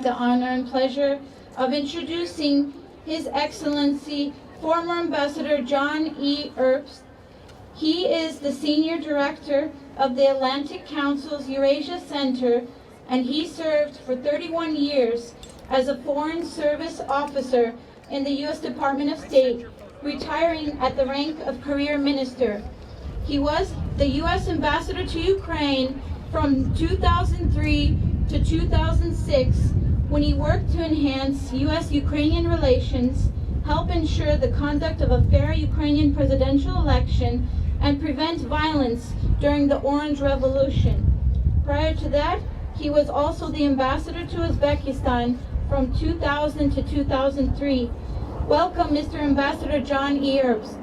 the honor and pleasure of introducing His Excellency, former Ambassador John E. Herbst. He is the Senior Director of the Atlantic Council's Eurasia Center, and he served for 31 years as a Foreign Service Officer in the U.S. Department of State, retiring at the rank of Career Minister. He was the U.S. Ambassador to Ukraine from 2003 to 2006, when he worked to enhance U.S.-Ukrainian relations, help ensure the conduct of a fair Ukrainian presidential election, and prevent violence during the Orange Revolution. Prior to that, he was also the ambassador to Uzbekistan from 2000 to 2003. Welcome, Mr. Ambassador John E. Herbst.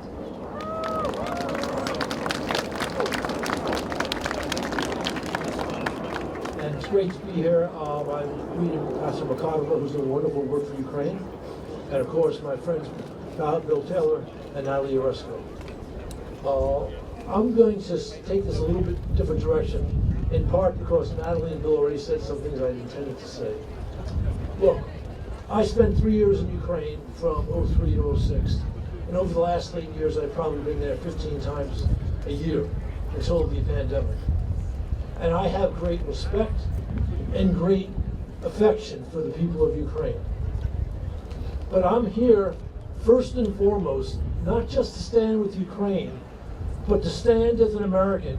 And it's great to be here. I'm reading Pastor Makarova, who's doing wonderful work for Ukraine. And of course, my friends Bill Taylor and Natalie Oresko. I'm going to take this a little bit different direction, in part because Natalie and Bill already said some things I intended to say. Look, I spent 3 years in Ukraine from 03 to 06, and over the last 8 years I've probably been there 15 times a year until the pandemic. And I have great respect and great affection for the people of Ukraine. But I'm here first and foremost, not just to stand with Ukraine, but to stand as an American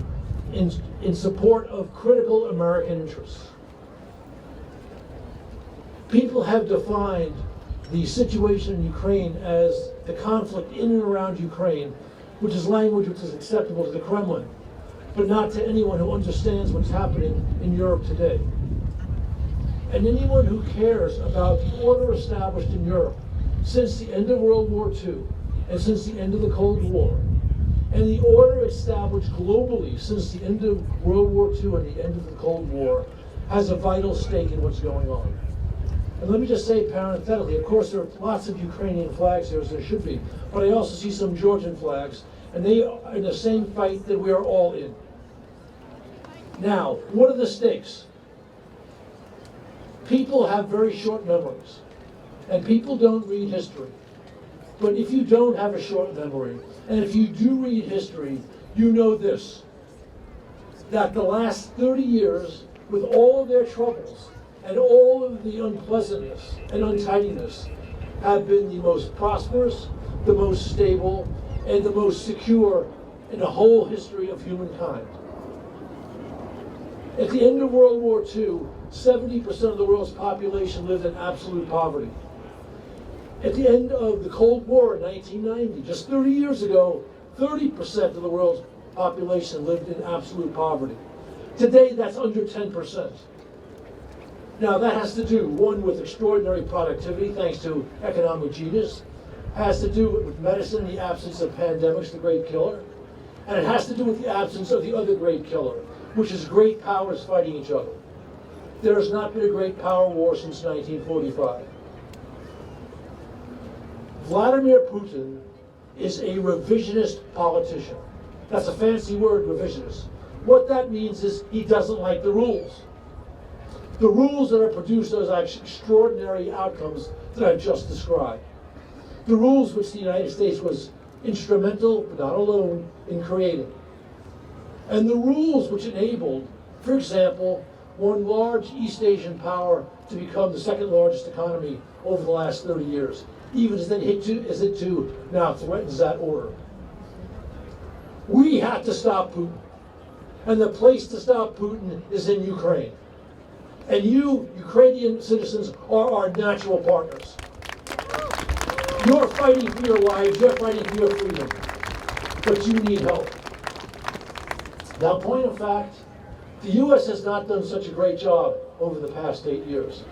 in support of critical American interests. People have defined the situation in Ukraine as the conflict in and around Ukraine, which is language which is acceptable to the Kremlin, but not to anyone who understands what's happening in Europe today. And anyone who cares about the order established in Europe since the end of World War II and since the end of the Cold War, and the order established globally since the end of World War II and the end of the Cold War, has a vital stake in what's going on. And let me just say parenthetically, of course there are lots of Ukrainian flags here, as there should be, but I also see some Georgian flags, and they are in the same fight that we are all in. Now, what are the stakes? People have very short memories, and people don't read history. But if you don't have a short memory, and if you do read history, you know this, that the last 30 years, with all of their troubles, and all of the unpleasantness and untidiness, have been the most prosperous, the most stable, and the most secure in the whole history of humankind. At the end of World War II, 70% of the world's population lived in absolute poverty. At the end of the Cold War in 1990, just 30 years ago, 30% of the world's population lived in absolute poverty. Today, that's under 10%. Now, that has to do, one, with extraordinary productivity, thanks to economic genius, has to do with medicine, the absence of pandemics, the great killer, and it has to do with the absence of the other great killer, which is great powers fighting each other. There has not been a great power war since 1945. Vladimir Putin is a revisionist politician. That's a fancy word, revisionist. What that means is he doesn't like the rules. The rules that are produced those extraordinary outcomes that I've just described. The rules which the United States was instrumental, but not alone, in creating. And the rules which enabled, for example, one large East Asian power to become the second largest economy over the last 30 years, even as it too now threatens that order. We have to stop Putin. And the place to stop Putin is in Ukraine. And you, Ukrainian citizens, are our natural partners. You're fighting for your lives, you're fighting for your freedom, but you need help. Now, point of fact, the U.S. has not done such a great job over the past 8 years.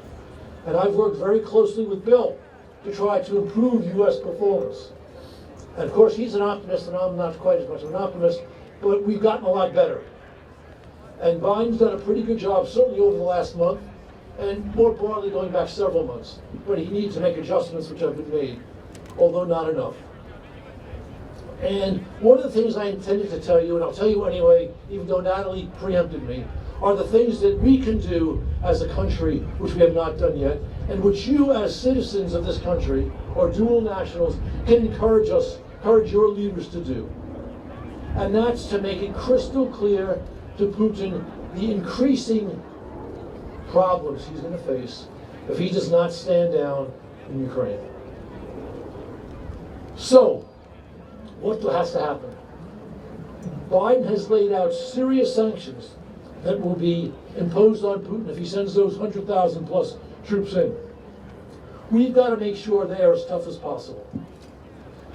And I've worked very closely with Bill to try to improve U.S. performance. And of course, he's an optimist, and I'm not quite as much of an optimist, but we've gotten a lot better. And Biden's done a pretty good job, certainly over the last month, and more broadly going back several months. But he needs to make adjustments which have been made, although not enough. And one of the things I intended to tell you, and I'll tell you anyway, even though Natalie preempted me, are the things that we can do as a country, which we have not done yet, and which you as citizens of this country, or dual nationals, can encourage your leaders to do. And that's to make it crystal clear to Putin the increasing problems he's going to face if he does not stand down in Ukraine. So, what has to happen? Biden has laid out serious sanctions that will be imposed on Putin if he sends those 100,000 plus troops in. We've got to make sure they are as tough as possible,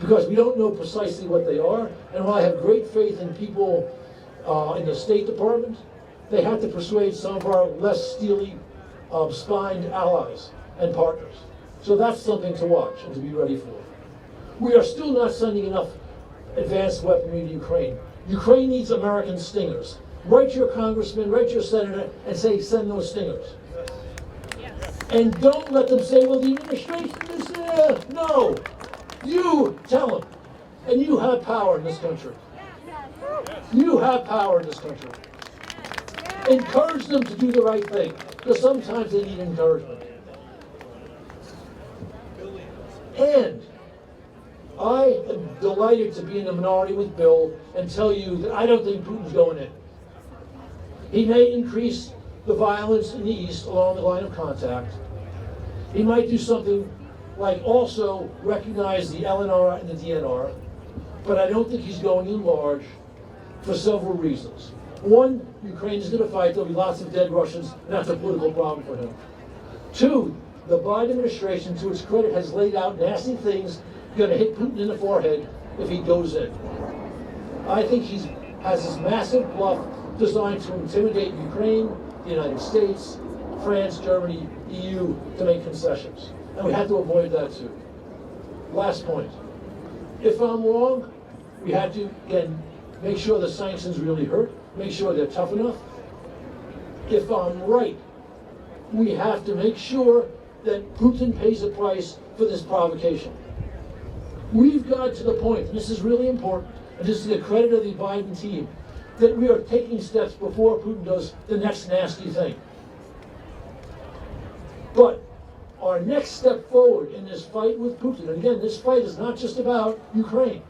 because we don't know precisely what they are, and while I have great faith in people in the State Department, they have to persuade some of our less steely-spined allies and partners. So that's something to watch and to be ready for. We are still not sending enough advanced weaponry to Ukraine. Ukraine needs American stingers. Write your congressman, write your senator, and say, send those stingers. And don't let them say, well, the administration is there. No. You tell them. And you have power in this country. You have power in this country. Encourage them to do the right thing, because sometimes they need encouragement. And I am delighted to be in the minority with Bill and tell you that I don't think Putin's going in. He may increase the violence in the East along the line of contact. He might do something like also recognize the LNR and the DNR, but I don't think he's going in large for several reasons. One, Ukraine is going to fight. There'll be lots of dead Russians, and that's a political problem for him. Two, the Biden administration, to its credit, has laid out nasty things going to hit Putin in the forehead if he goes in. I think he has this massive bluff designed to intimidate Ukraine, the United States, France, Germany, EU, to make concessions. And we have to avoid that too. Last point. If I'm wrong, we have to, again, make sure the sanctions really hurt, make sure they're tough enough. If I'm right, we have to make sure that Putin pays a price for this provocation. We've got to the point, and this is really important, and this is the credit of the Biden team, that we are taking steps before Putin does the next nasty thing. But our next step forward in this fight with Putin, and again, this fight is not just about Ukraine.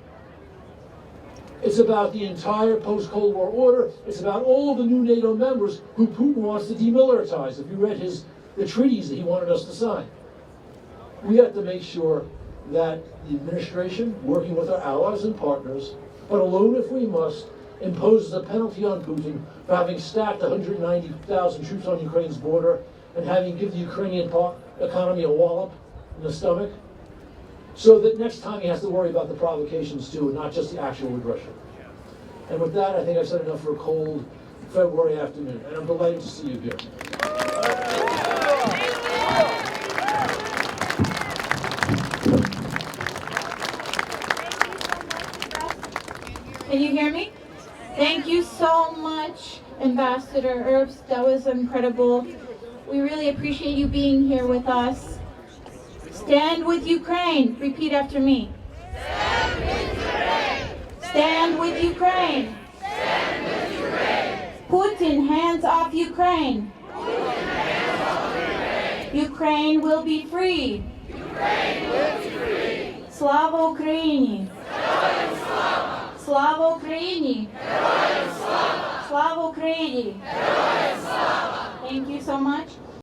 It's about the entire post-Cold War order. It's about all of the new NATO members who Putin wants to demilitarize. If you read the treaties that he wanted us to sign. We have to make sure that the administration, working with our allies and partners, but alone if we must, imposes a penalty on Putin for having stacked 190,000 troops on Ukraine's border and having given the Ukrainian economy a wallop in the stomach, so that next time he has to worry about the provocations too, and not just the actual aggression. And with that, I think I've said enough for a cold February afternoon, and I'm delighted to see you here. Can you hear me? Thank you so much, Ambassador Herbst. That was incredible. We really appreciate you being here with us. Stand with Ukraine. Repeat after me. Stand with Ukraine. Stand with Ukraine. Stand with Ukraine. Putin, hands off Ukraine. Putin, hands off Ukraine. Ukraine will be free. Ukraine will be free. Slava Ukraini. Героям слава. Slava Ukraini. Героям слава. Slava Ukraini. Героям слава. Thank you so much.